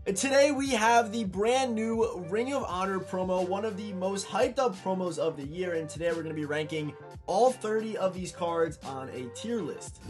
And today we have the brand new Ring of Honor promo, one of the most hyped up promos of the year. And today we're going to be ranking all 30 of these cards on a tier list.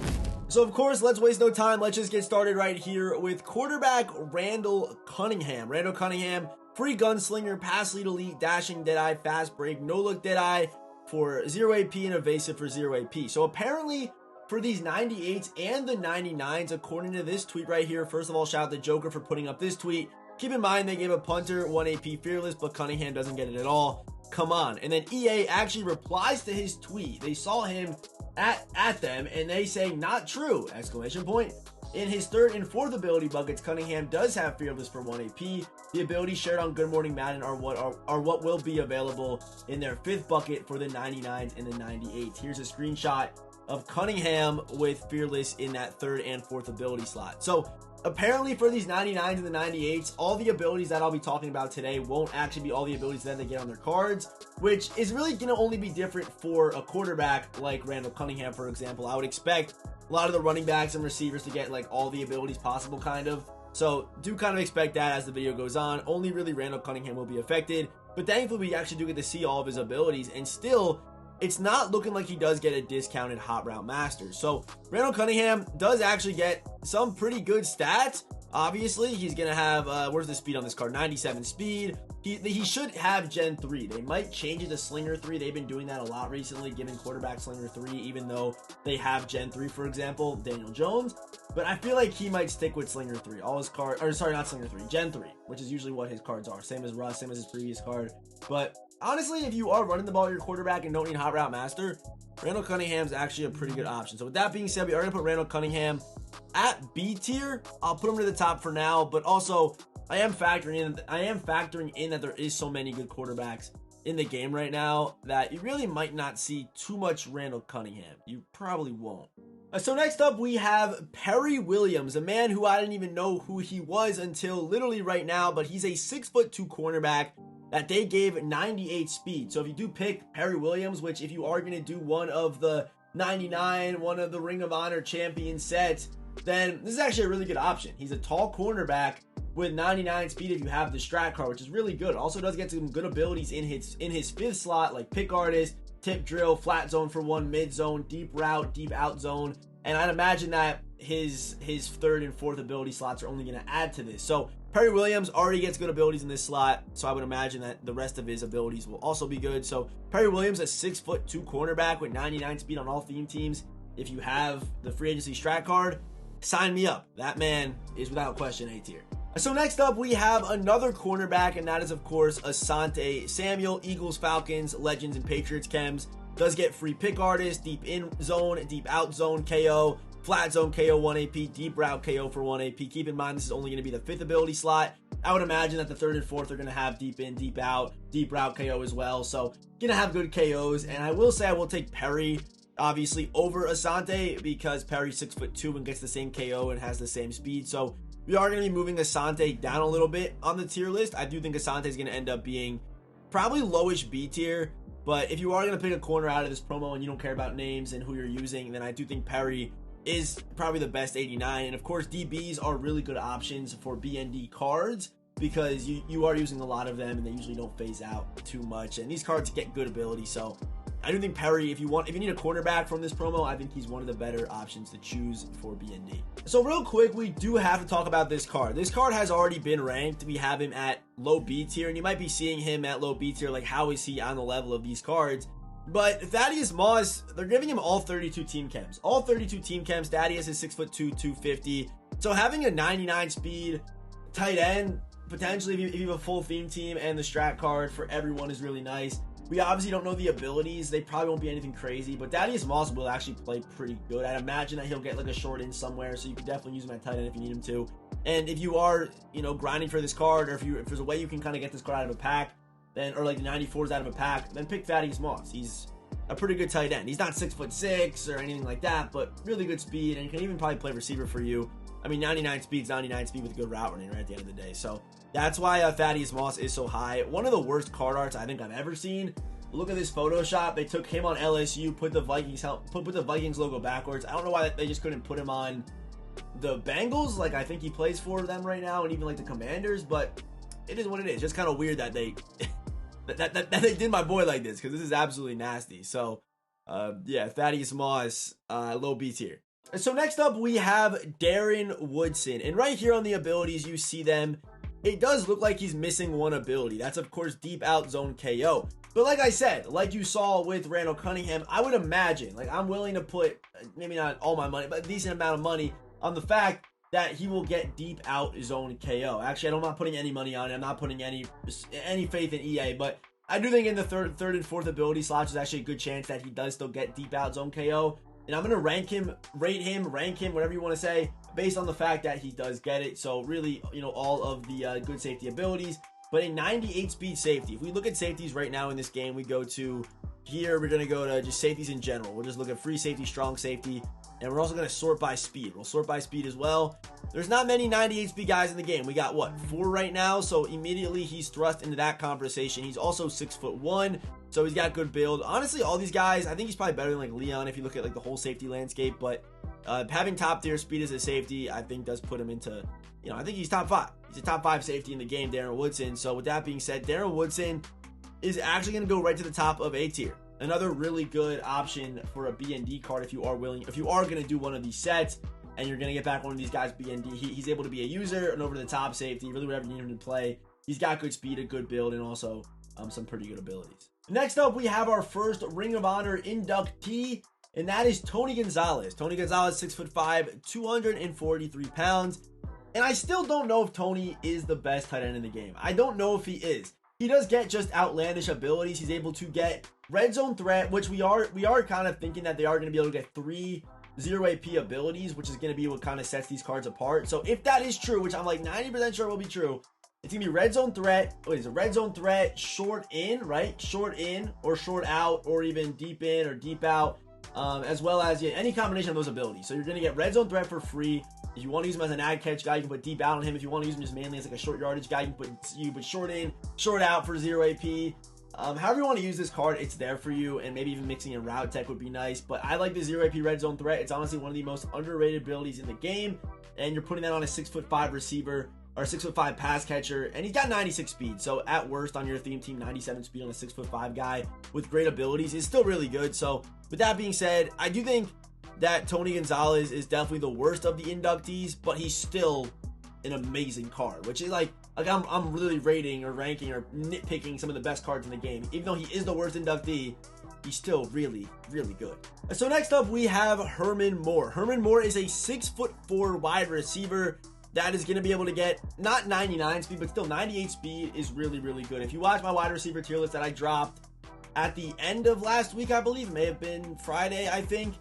So of course, let's waste no time. Let's just get started right here with quarterback Randall Cunningham. Randall Cunningham, free gunslinger, pass lead elite, dashing deadeye, fast break, no look deadeye for 0 AP and evasive for 0 AP. So apparently for these 98s and the 99s, according to this tweet right here, first of all, shout out to Joker for putting up this tweet. Keep in mind they gave a punter 1 AP fearless, but Cunningham doesn't get it at all. Come on. And then EA actually replies to his tweet. They saw him at them and they say not true, exclamation point. In his third and fourth ability buckets, Cunningham does have fearless for 1 AP. The abilities shared on Good Morning Madden are what will be available in their fifth bucket for the 99s and the 98s. Here's a screenshot of Cunningham with fearless in that third and fourth ability slot. So apparently for these 99s and the 98s, all the abilities that I'll be talking about today won't actually be all the abilities that they get on their cards, which is really going to only be different for a quarterback like Randall Cunningham, for example. I would expect a lot of the running backs and receivers to get like all the abilities possible, kind of. So do kind of expect that as the video goes on. Only really Randall Cunningham will be affected, but thankfully we actually do get to see all of his abilities, and still it's not looking like he does get a discounted Hot Route Master. So Randall Cunningham does actually get some pretty good stats. Obviously, he's going to have, where's the speed on this card? 97 speed. He should have Gen 3. They might change it to Slinger 3. They've been doing that a lot recently, giving quarterback Slinger 3, even though they have Gen 3, for example, Daniel Jones. But I feel like he might stick with Slinger 3. All his cards, or sorry, not Slinger 3, Gen 3, which is usually what his cards are. Same as Russ, same as his previous card. But honestly, if you are running the ball at your quarterback and don't need Hot Route Master, Randall Cunningham's actually a pretty good option. So with that being said, we are going to put Randall Cunningham at B tier. I'll put him to the top for now, but also I am factoring in that there is so many good quarterbacks in the game right now that you really might not see too much Randall Cunningham. You probably won't. So next up we have Perry Williams, a man who I didn't even know who he was until literally right now, but he's a 6'2" cornerback that they gave 98 speed. So if you do pick Perry Williams, which if you are going to do one of the 99, one of the Ring of Honor champion sets, then this is actually a really good option. He's a tall cornerback with 99 speed if you have the strat card, which is really good. Also does get some good abilities in his fifth slot, like pick artist, tip drill, flat zone for 1, mid zone, deep route, deep out zone. And I'd imagine that his third and fourth ability slots are only going to add to this. So Perry Williams already gets good abilities in this slot, so I would imagine that the rest of his abilities will also be good. So Perry Williams, a 6'2" cornerback with 99 speed on all theme teams. If you have the free agency strat card, sign me up. That man is without question A tier. So next up, we have another cornerback, and that is, of course, Asante Samuel. Eagles, Falcons, Legends, and Patriots chems. Does get free pick artist, deep in zone, deep out zone KO, flat zone KO 1 AP, deep route KO for 1 AP. Keep in mind, this is only going to be the fifth ability slot. I would imagine that the third and fourth are going to have deep in, deep out, deep route KO as well. So going to have good KOs. And I will say I will take Perry, obviously, over Asante because Perry's 6'2" and gets the same KO and has the same speed. So we are going to be moving Asante down a little bit on the tier list. I do think Asante is going to end up being probably lowish B tier. But if you are going to pick a corner out of this promo and you don't care about names and who you're using, then I do think Perry is probably the best 89. And of course, DBs are really good options for BND cards because you are using a lot of them and they usually don't phase out too much. And these cards get good ability. So I do think Perry, if you need a cornerback from this promo, I think he's one of the better options to choose for BND. So real quick, we do have to talk about this card. This card has already been ranked. We have him at low B tier, and you might be seeing him at low B tier, like how is he on the level of these cards? But Thaddeus Moss, they're giving him all 32 team chems. All 32 team chems. Thaddeus is 6'2", 250. So having a 99 speed tight end, potentially if you have a full theme team and the strat card for everyone is really nice. We obviously don't know the abilities. They probably won't be anything crazy, but Thaddeus Moss will actually play pretty good. I'd imagine that he'll get like a short in somewhere, so you can definitely use him at tight end if you need him to. And if you are, grinding for this card, or if there's a way you can kind of get this card out of a pack, then, or like the 94s out of a pack, then pick Thaddeus Moss. He's a pretty good tight end. He's not 6'6" or anything like that, but really good speed, and he can even probably play receiver for you. I mean, 99 speed's 99 speed with good route running right at the end of the day. So that's why Thaddeus Moss is so high. One of the worst card arts I think I've ever seen. Look at this Photoshop. They took him on LSU, put the Vikings logo backwards. I don't know why they just couldn't put him on the Bengals. Like, I think he plays for them right now, and even like the Commanders. But it is what it is. Just kind of weird that they that they did my boy like this, because this is absolutely nasty. So yeah, Thaddeus Moss, low B tier. So next up we have Darren Woodson, and right here on the abilities you see them. It does look like he's missing one ability. That's, of course, deep out zone KO. But like I said, like you saw with Randall Cunningham, I would imagine, like, I'm willing to put, maybe not all my money, but a decent amount of money on the fact that he will get deep out zone KO. Actually, I'm not putting any money on it. I'm not putting any faith in EA, but I do think in the third and fourth ability slots, there's actually a good chance that he does still get deep out zone KO. And I'm going to rank him, whatever you want to say, based on the fact that he does get it. So really, you know, all of the good safety abilities. But a 98 speed safety. If we look at safeties right now in this game, we go to here, we're going to go to just safeties in general. We'll just look at free safety, strong safety, and we're also going to sort by speed. We'll sort by speed as well. There's not many 98 speed guys in the game. We got, what, 4 right now? So immediately he's thrust into that conversation. He's also 6'1", so he's got good build. Honestly, all these guys, I think he's probably better than like Leon if you look at like the whole safety landscape. But having top tier speed as a safety, I think does put him into, you know, I think he's top 5. He's a top 5 safety in the game, Darren Woodson. So with that being said, Darren Woodson is actually going to go right to the top of A tier. Another really good option for a BND card if you are willing, if you are going to do one of these sets and you're going to get back one of these guys BND. He's able to be a user and over the top safety, really whatever you need him to play. He's got good speed, a good build, and also some pretty good abilities. Next up, we have our first Ring of Honor inductee, and that is Tony Gonzalez. Tony Gonzalez, 6'5", 243 pounds. And I still don't know if Tony is the best tight end in the game. I don't know if he is. He does get just outlandish abilities. He's able to get red zone threat, which we are kind of thinking that they are going to be able to get 3 0 AP abilities, which is going to be what kind of sets these cards apart. So if that is true, which I'm like 90% sure will be true, it's going to be red zone threat. What is it? Red zone threat, short in, right? Short in or short out, or even deep in or deep out, as well as any combination of those abilities. So you're going to get red zone threat for free. If you want to use him as an ad catch guy, you can put deep out on him. If you want to use him just mainly as like a short yardage guy, you can put short in, short out for 0 AP. However you want to use this card, it's there for you, and maybe even mixing in route tech would be nice. But I like the 0 AP red zone threat. It's honestly one of the most underrated abilities in the game, and you're putting that on a 6'5" receiver or 6'5" pass catcher, and he's got 96 speed. So at worst on your theme team, 97 speed on a 6'5" guy with great abilities is still really good. So with that being said, I do think that Tony Gonzalez is definitely the worst of the inductees, but he's still an amazing card, which is like I'm really rating or ranking or nitpicking some of the best cards in the game. Even though he is the worst inductee, he's still really, really good. So next up, we have Herman Moore. Herman Moore is a 6'4" wide receiver that is going to be able to get not 99 speed, but still 98 speed is really, really good. If you watch my wide receiver tier list that I dropped at the end of last week, I believe, it may have been Friday, I think.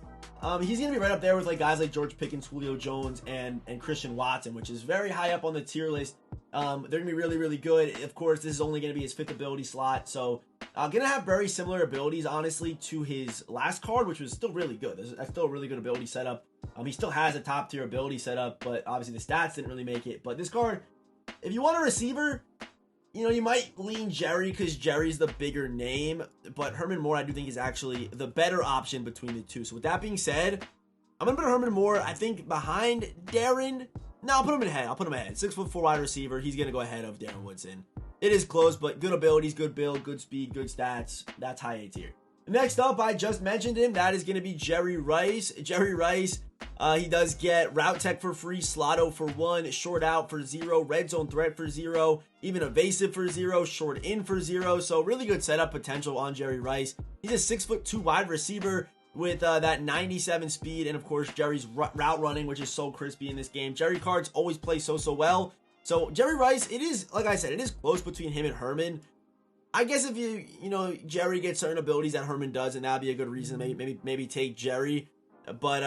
He's going to be right up there with like guys like George Pickens, Julio Jones, and Christian Watson, which is very high up on the tier list. They're going to be really, really good. Of course, this is only going to be his 5th ability slot, so going to have very similar abilities, honestly, to his last card, which was still really good. That's still a really good ability setup. He still has a top tier ability setup, but obviously the stats didn't really make it. But this card, if you want a receiver, you know, you might lean Jerry because Jerry's the bigger name, but Herman Moore I do think is actually the better option between the two. So with that being said, I'm going to put Herman Moore, I think, behind Darren. No, I'll put him ahead. 6'4" wide receiver. He's going to go ahead of Darren Woodson. It is close, but good abilities, good build, good speed, good stats. That's high A tier. Next up, I just mentioned him. That is going to be Jerry Rice. Jerry Rice, he does get route tech for free, slotto for 1, short out for 0, red zone threat for 0, even evasive for 0, short in for 0. So really good setup potential on Jerry Rice. He's a 6'2" wide receiver with that 97 speed, and of course Jerry's route running, which is so crispy in this game. Jerry cards always play so well. So Jerry Rice, it is, like I said, it is close between him and Herman. I guess if you know, Jerry gets certain abilities that Herman does, and that'd be a good reason maybe take Jerry. But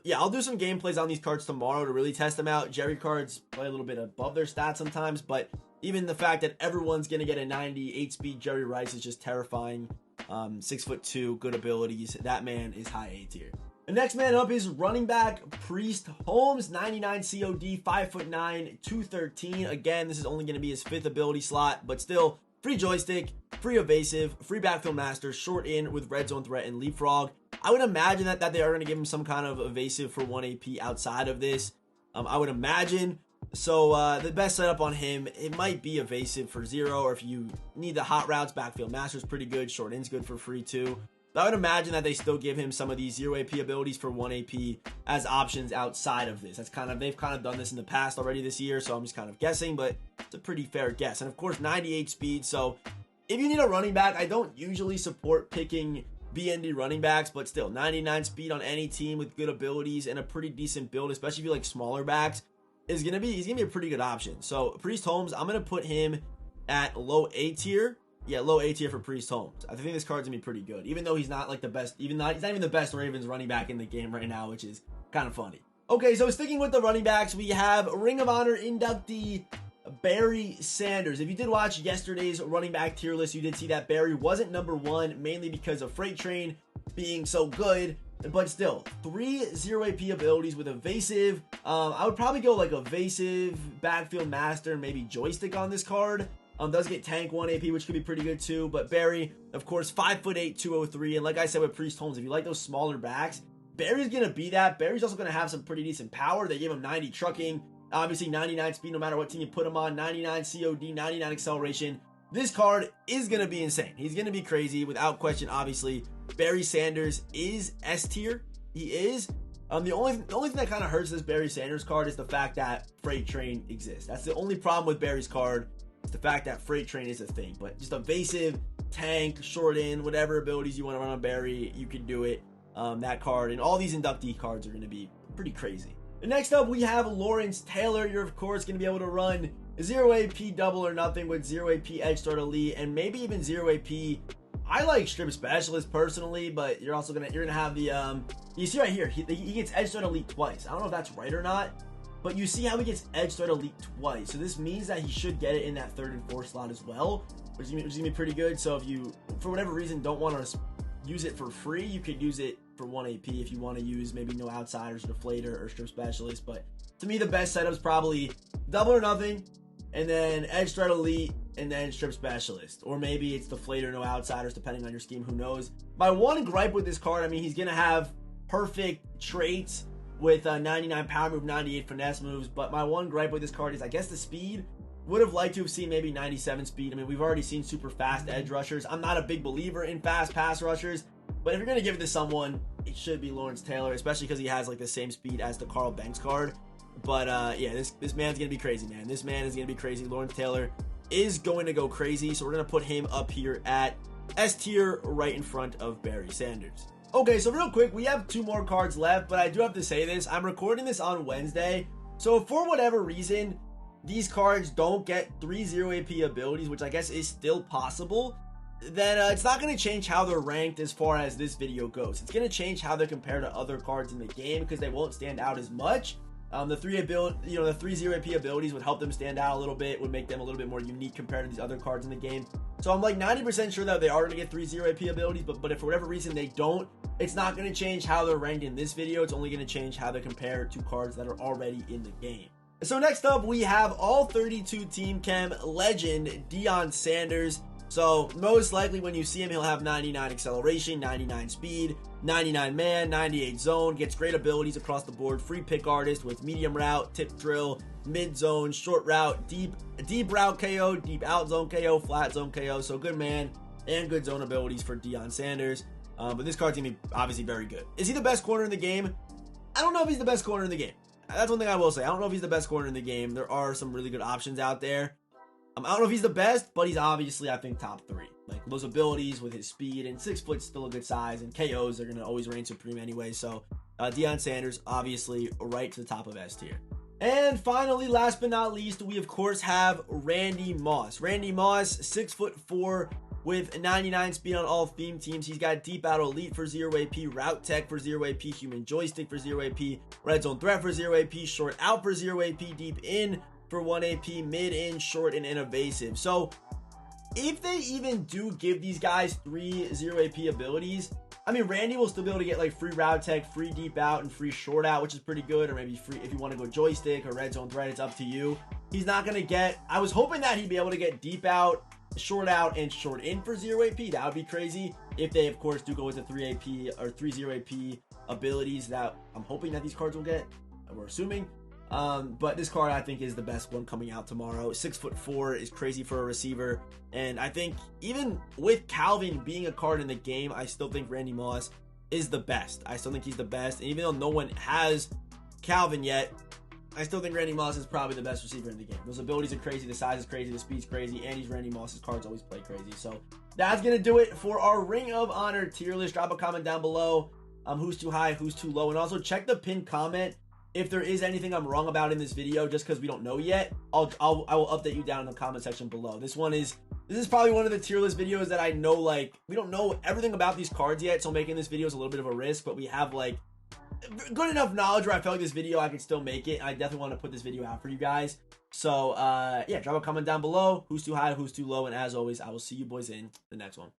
yeah, I'll do some gameplays on these cards tomorrow to really test them out. Jerry cards play a little bit above their stats sometimes, but even the fact that everyone's gonna get a 98 speed Jerry Rice is just terrifying. 6'2", good abilities. That man is high A tier. The next man up is running back Priest Holmes, 99 COD, 5'9", 213. Again, this is only going to be his 5th ability slot, but still free joystick, free evasive, free backfield master, short in with red zone threat and leapfrog. I would imagine that they are going to give him some kind of evasive for 1 AP outside of this. I would imagine. So the best setup on him, it might be evasive for 0, or if you need the hot routes, backfield master's pretty good, short end's good for free too. But I would imagine that they still give him some of these 0 AP abilities for 1 AP as options outside of this. They've kind of done this in the past already this year, so I'm just kind of guessing, but it's a pretty fair guess. And of course 98 speed, so if you need a running back, I don't usually support picking BND running backs, but still 99 speed on any team with good abilities and a pretty decent build, especially if you like smaller backs, he's gonna be a pretty good option. So Priest Holmes, I'm gonna put him at low A tier. Yeah, low A tier for Priest Holmes. I think this card's gonna be pretty good, even though he's not like the best, he's not even the best Ravens running back in the game right now, which is kind of funny. Okay, so sticking with the running backs, we have Ring of Honor inductee Barry Sanders. If you did watch yesterday's running back tier list, you did see that Barry wasn't number 1, mainly because of Freight Train being so good. But still, 3 0 AP abilities with evasive. I would probably go like evasive, backfield master, and maybe joystick on this card. Does get tank 1 AP, which could be pretty good too. But Barry, of course, 5'8", 203. And like I said with Priest Holmes, if you like those smaller backs, Barry's going to be that. Barry's also going to have some pretty decent power. They gave him 90 trucking, obviously 99 speed no matter what team you put him on, 99 COD, 99 acceleration. This card is going to be insane. He's going to be crazy without question, obviously. Barry Sanders is S tier. He is. The only thing that kind of hurts this Barry Sanders card is the fact that Freight Train exists. That's the only problem with Barry's card. It's the fact that Freight Train is a thing. But just evasive, tank, short in, whatever abilities you want to run on Barry, you can do it. That card and all these inductee cards are going to be pretty crazy. Next up, we have Lawrence Taylor. You're, of course, going to be able to run 0 AP double or nothing with 0 AP edge start elite and maybe even 0 AP. I like strip specialist personally, but you're gonna have the you see right here he gets edge start elite twice. I don't know if that's right or not, but you see how he gets edge start elite twice. So this means that he should get it in that 3rd and 4th slot as well, which is gonna be pretty good. So if you for whatever reason don't want to use it for free, you could use it for 1 AP if you want to use maybe no outsiders, deflator, or strip specialist. But to me, the best setup is probably double or nothing, and then edge start elite, and then strip specialist, or maybe it's deflator, no outsiders, depending on your scheme, who knows. My one gripe with this card, I mean, he's gonna have perfect traits with 99 power move, 98 finesse moves, but my one gripe with this card is I guess the speed. Would have liked to have seen maybe 97 speed. I mean, we've already seen super fast edge rushers. I'm not a big believer in fast pass rushers, but if you're gonna give it to someone, it should be Lawrence Taylor, especially because he has like the same speed as the Carl Banks card. But yeah, this man's gonna be crazy, man. This man is gonna be crazy. Lawrence Taylor is going to go crazy, so we're gonna put him up here at S tier, right in front of Barry Sanders. Okay, so real quick, we have 2 more cards left, but I do have to say this. I'm recording this on Wednesday, so if for whatever reason these cards don't get 3 0 AP abilities, which I guess is still possible, then it's not going to change how they're ranked as far as this video goes. It's going to change how they're compared to other cards in the game because they won't stand out as much. The 3 0 AP abilities would help them stand out a little bit, would make them a little bit more unique compared to these other cards in the game. So I'm like 90% sure that they are going to get 3 0 AP abilities, but if for whatever reason they don't, it's not going to change how they're ranked in this video. It's only going to change how they compare to cards that are already in the game. So next up, we have all 32 Team Chem legend Deion Sanders. So most likely when you see him, he'll have 99 acceleration, 99 speed, 99 man, 98 zone, gets great abilities across the board, free pick artist with medium route, tip drill, mid zone, short route, deep route KO, deep out zone KO, flat zone KO. So good man and good zone abilities for Deion Sanders. But this card's gonna be obviously very good. Is he the best corner in the game? I don't know if he's the best corner in the game. That's one thing I will say. I don't know if he's the best corner in the game. There are some really good options out there. I don't know if he's the best, but he's obviously, I think, top 3. Like, those abilities with his speed, and 6 foot's still a good size, and KOs are going to always reign supreme anyway. So, Deion Sanders, obviously, right to the top of S tier. And finally, last but not least, we, of course, have Randy Moss. Randy Moss, 6'4", with 99 speed on all theme teams. He's got deep out elite for 0 AP, route tech for 0 AP, human joystick for 0 AP, red zone threat for 0 AP, short out for 0 AP, deep in for 1 AP, mid in, short, and evasive. So if they even do give these guys 3 0 AP abilities, I mean, Randy will still be able to get like free route tech, free deep out, and free short out, which is pretty good. Or maybe free if you want to go joystick or red zone threat, it's up to you. He's not going to get, I was hoping that he'd be able to get deep out, short out, and short in for 0 AP. That would be crazy if they, of course, do go with the 3 AP or 3 0 AP abilities that I'm hoping that these cards will get. We're assuming. But this card I think is the best one coming out tomorrow. 6'4" is crazy for a receiver, and I think even with Calvin being a card in the game, I still think Randy Moss is the best. I still think he's the best, and even though no one has Calvin yet, I still think Randy Moss is probably the best receiver in the game. Those abilities are crazy, the size is crazy, the speed's crazy, and he's Randy Moss's cards always play crazy. So that's gonna do it for our Ring of Honor tier list. Drop a comment down below who's too high, who's too low, and also check the pinned comment if there is anything I'm wrong about in this video, just because we don't know yet. I will update you down in the comment section below. This is probably one of the tier list videos that I know, like, we don't know everything about these cards yet, so making this video is a little bit of a risk, but we have like good enough knowledge where I felt like this video I could still make it. I definitely want to put this video out for you guys. So yeah, drop a comment down below who's too high, who's too low, and as always, I will see you boys in the next one.